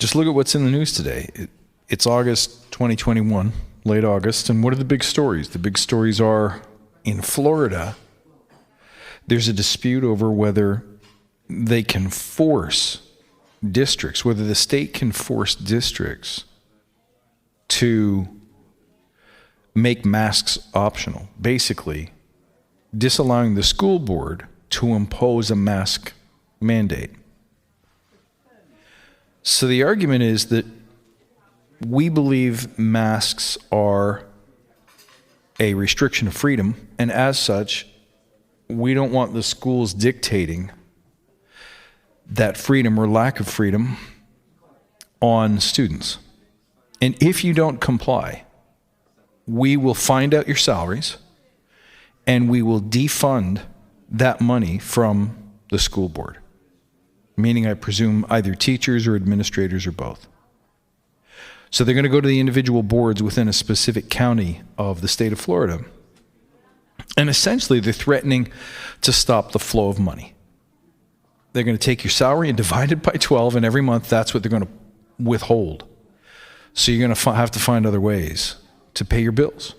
Just look at what's in the news today. It's August 2021, late August, and what are the big stories? The big stories are in Florida, there's a dispute over whether they can force districts, whether the state can force districts to make masks optional. Basically, disallowing the school board to impose a mask mandate. So the argument is that we believe masks are a restriction of freedom, and as such, we don't want the schools dictating that freedom or lack of freedom on students. And if you don't comply, we will find out your salaries and we will defund that money from the school board. Meaning, I presume, either teachers or administrators or both. So they're going to go to the individual boards within a specific county of the state of Florida. And essentially, they're threatening to stop the flow of money. They're going to take your salary and divide it by 12, and every month that's what they're going to withhold. So you're going to have to find other ways to pay your bills.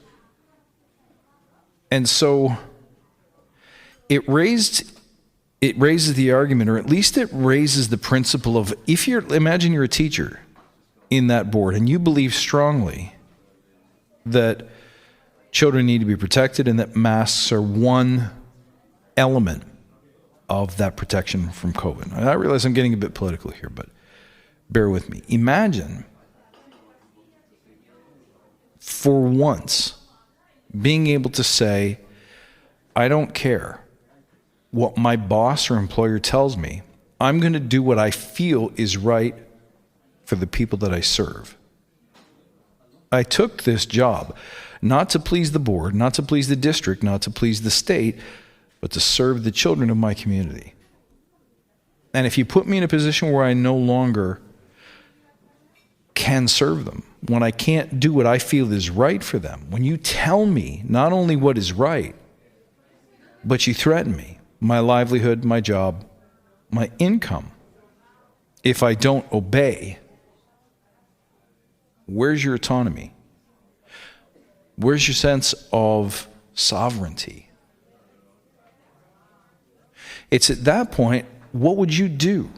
And so it raises the argument, or at least it raises the principle of, imagine you're a teacher in that board and you believe strongly that children need to be protected and that masks are one element of that protection from COVID. And I realize I'm getting a bit political here, but bear with me. Imagine, for once, being able to say, I don't care what my boss or employer tells me. I'm going to do what I feel is right for the people that I serve. I took this job not to please the board, not to please the district, not to please the state, but to serve the children of my community. And if you put me in a position where I no longer can serve them, when I can't do what I feel is right for them, when you tell me not only what is right, but you threaten me, my livelihood, my job, my income, if I don't obey, where's your autonomy? Where's your sense of sovereignty? It's at that point, what would you do?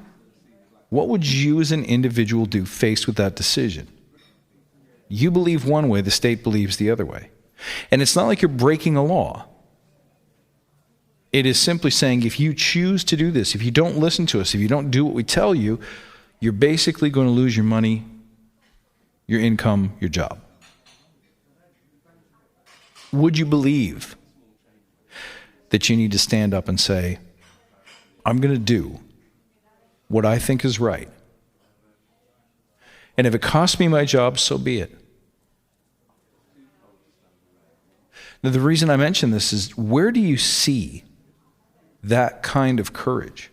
What would you as an individual do faced with that decision? You believe one way, the state believes the other way. And it's not like you're breaking a law. It is simply saying, if you choose to do this, if you don't listen to us, if you don't do what we tell you, you're basically going to lose your money, your income, your job. Would you believe that you need to stand up and say, I'm going to do what I think is right. And if it costs me my job, so be it. Now, the reason I mention this is, where do you see that kind of courage,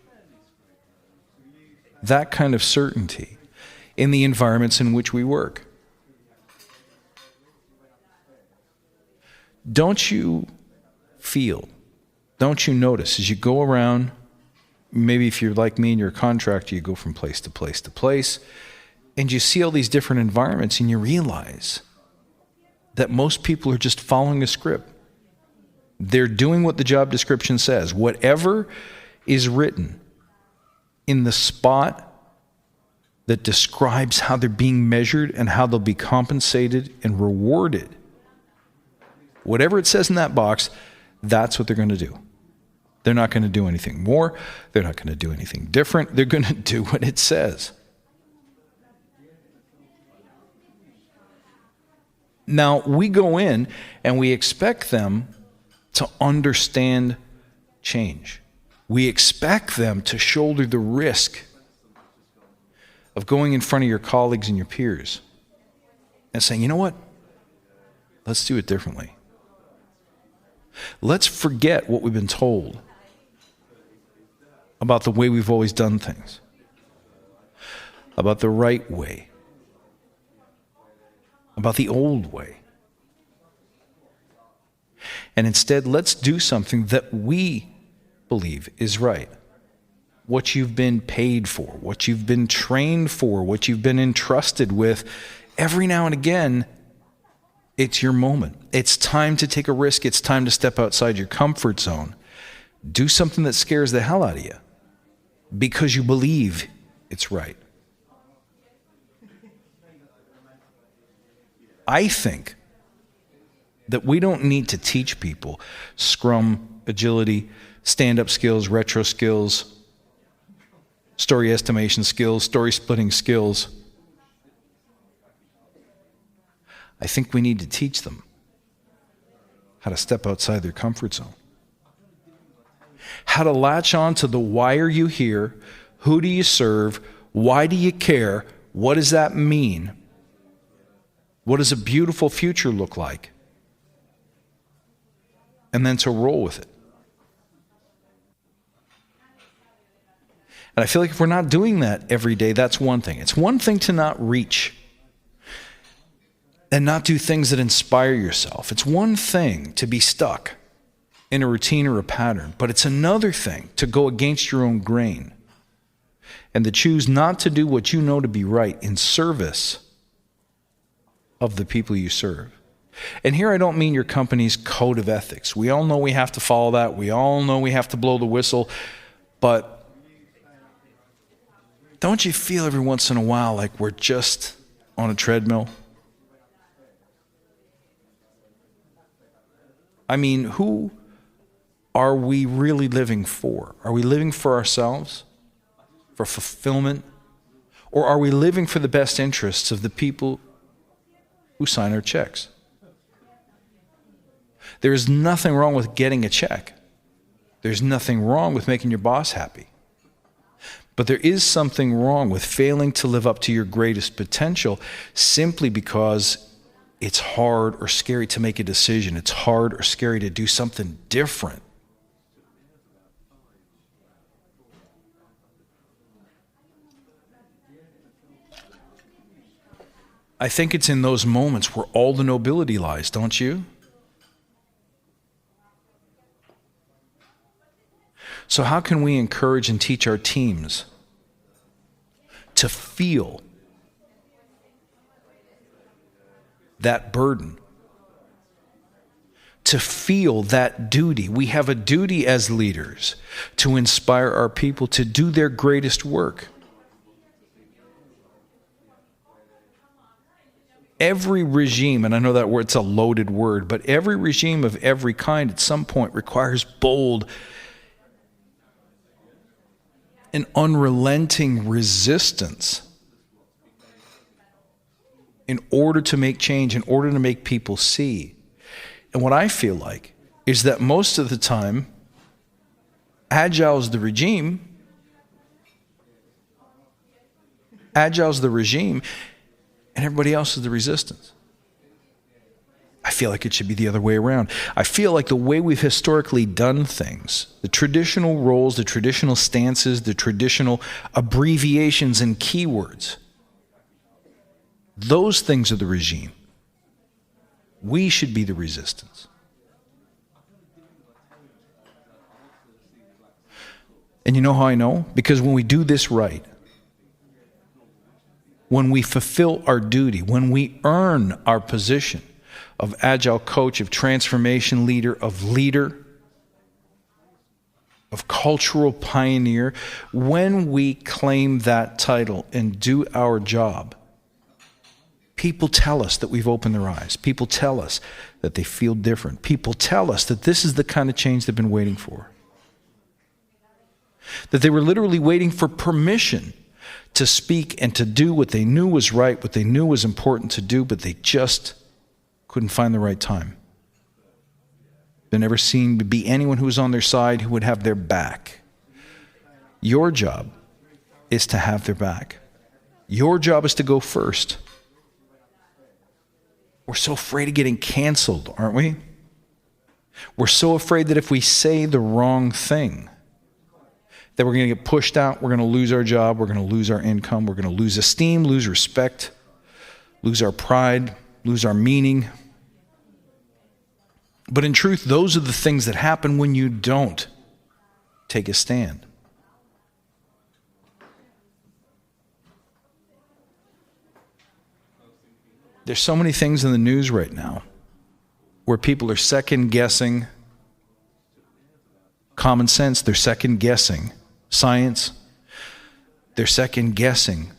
that kind of certainty in the environments in which we work? Don't you feel, don't you notice as you go around, maybe if you're like me and you're a contractor, you go from place to place to place, and you see all these different environments and you realize that most people are just following a script. They're doing what the job description says. Whatever is written in the spot that describes how they're being measured and how they'll be compensated and rewarded, whatever it says in that box, that's what they're going to do. They're not going to do anything more. They're not going to do anything different. They're going to do what it says. Now, we go in and we expect them to understand change. We expect them to shoulder the risk of going in front of your colleagues and your peers and saying, you know what? Let's do it differently. Let's forget what we've been told about the way we've always done things, about the right way, about the old way. And instead, let's do something that we believe is right. what you've been paid for, what you've been trained for, what you've been entrusted with. Every now and again, it's your moment. It's time to take a risk. It's time to step outside your comfort zone. Do something that scares the hell out of you because you believe it's right. I think that we don't need to teach people Scrum, agility, stand-up skills, retro skills, story estimation skills, story splitting skills. I think we need to teach them how to step outside their comfort zone. How to latch on to the why are you here? Who do you serve? Why do you care? What does that mean? What does a beautiful future look like? And then to roll with it. And I feel like if we're not doing that every day, that's one thing. It's one thing to not reach and not do things that inspire yourself. It's one thing to be stuck in a routine or a pattern, but it's another thing to go against your own grain and to choose not to do what you know to be right in service of the people you serve. And here I don't mean your company's code of ethics. We all know we have to follow that. We all know we have to blow the whistle, but don't you feel every once in a while like we're just on a treadmill? I mean, who are we really living for? Are we living for ourselves, for fulfillment? Or are we living for the best interests of the people who sign our checks? There is nothing wrong with getting a check. There's nothing wrong with making your boss happy. But there is something wrong with failing to live up to your greatest potential simply because it's hard or scary to make a decision. It's hard or scary to do something different. I think it's in those moments where all the nobility lies, don't you? So how can we encourage and teach our teams to feel that burden, to feel that duty? We have a duty as leaders to inspire our people to do their greatest work. Every regime, and I know that word's a loaded word, but every regime of every kind at some point requires bold and unrelenting resistance in order to make change, in order to make people see. And what I feel like is that most of the time, Agile is the regime. Agile is the regime, and everybody else is the resistance. I feel like it should be the other way around. I feel like the way we've historically done things, the traditional roles, the traditional stances, the traditional abbreviations and keywords, those things are the regime. We should be the resistance. And you know how I know? Because when we do this right, when we fulfill our duty, when we earn our position of Agile coach, of transformation leader, of cultural pioneer, when we claim that title and do our job, people tell us that we've opened their eyes. People tell us that they feel different. People tell us that this is the kind of change they've been waiting for. That they were literally waiting for permission to speak and to do what they knew was right, what they knew was important to do, but they just couldn't find the right time. There never seemed to be anyone who was on their side who would have their back. Your job is to have their back. Your job is to go first. We're so afraid of getting canceled, aren't we? We're so afraid that if we say the wrong thing, that we're going to get pushed out, we're going to lose our job, we're going to lose our income, we're going to lose esteem, lose respect, lose our pride, lose our meaning. But in truth, those are the things that happen when you don't take a stand. There's so many things in the news right now where people are second guessing common sense. They're second guessing science. They're second guessing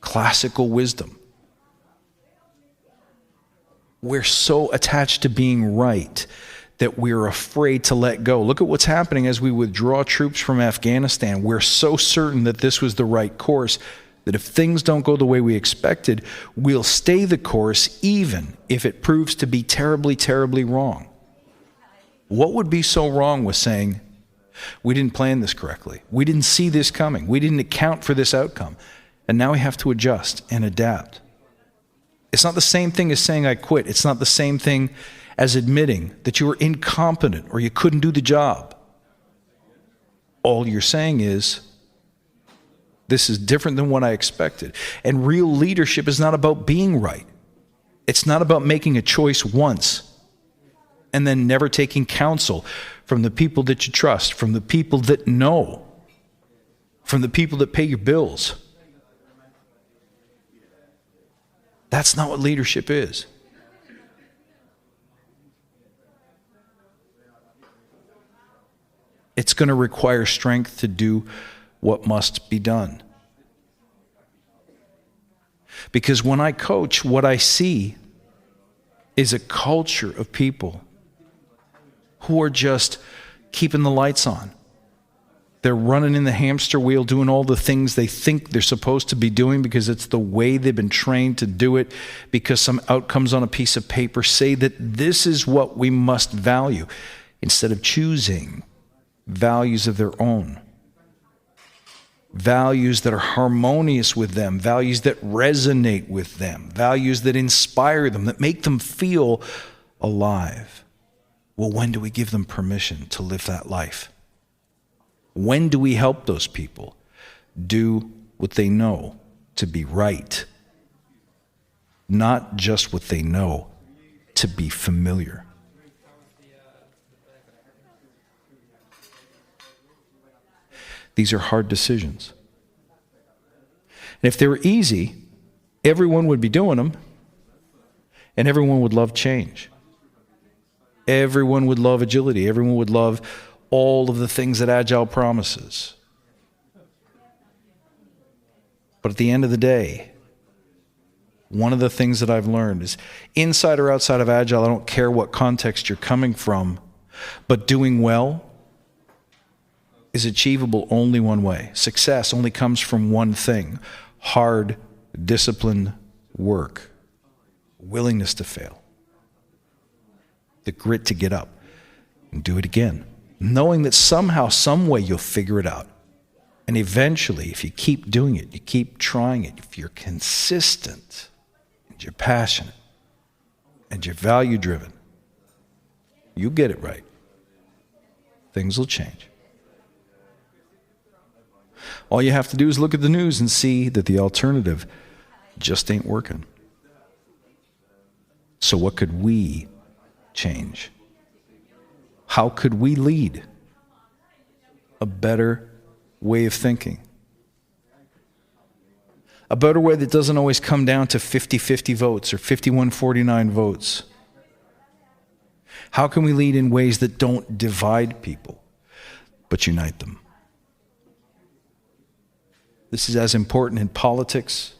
classical wisdom. We're so attached to being right that we're afraid to let go. Look at what's happening as we withdraw troops from Afghanistan. We're so certain that this was the right course that if things don't go the way we expected, we'll stay the course even if it proves to be terribly, terribly wrong. What would be so wrong with saying, we didn't plan this correctly. We didn't see this coming. We didn't account for this outcome. And now we have to adjust and adapt. It's not the same thing as saying I quit. It's not the same thing as admitting that you were incompetent or you couldn't do the job. All you're saying is, this is different than what I expected. And real leadership is not about being right. It's not about making a choice once and then never taking counsel from the people that you trust, from the people that know, from the people that pay your bills. That's not what leadership is. It's going to require strength to do what must be done. Because when I coach, what I see is a culture of people who are just keeping the lights on. They're running in the hamster wheel, doing all the things they think they're supposed to be doing because it's the way they've been trained to do it, because some outcomes on a piece of paper say that this is what we must value, instead of choosing values of their own. Values that are harmonious with them, values that resonate with them, values that inspire them, that make them feel alive. Well, when do we give them permission to live that life? When do we help those people do what they know to be right? Not just what they know to be familiar. These are hard decisions. And if they were easy, everyone would be doing them, and everyone would love change. Everyone would love agility. Everyone would love all of the things that Agile promises. But at the end of the day, one of the things that I've learned is inside or outside of Agile, I don't care what context you're coming from, but doing well is achievable only one way. Success only comes from one thing: hard, disciplined work, willingness to fail, the grit to get up and do it again, knowing that somehow, some way you'll figure it out. And eventually, if you keep doing it, you keep trying it, if you're consistent and you're passionate and you're value-driven, you get it right. Things will change. All you have to do is look at the news and see that the alternative just ain't working. So what could we change? How could we lead a better way of thinking? A better way that doesn't always come down to 50-50 votes or 51-49 votes. How can we lead in ways that don't divide people, but unite them? This is as important in politics,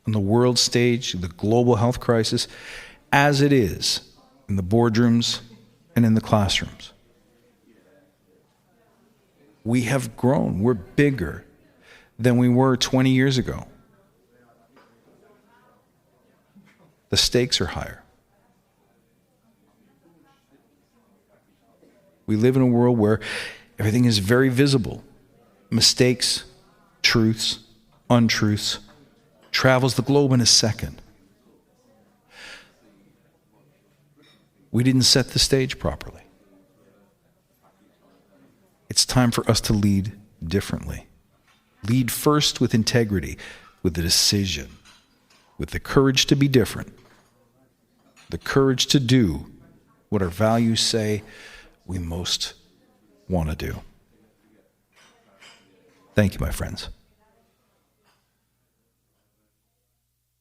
on the world stage, the global health crisis, as it is in the boardrooms and in the classrooms. We have grown. We're bigger than we were 20 years ago. The stakes are higher. We live in a world where everything is very visible. Mistakes, truths, untruths, travels the globe in a second. We didn't set the stage properly. It's time for us to lead differently. Lead first with integrity, with the decision, with the courage to be different, the courage to do what our values say we most want to do. Thank you, my friends.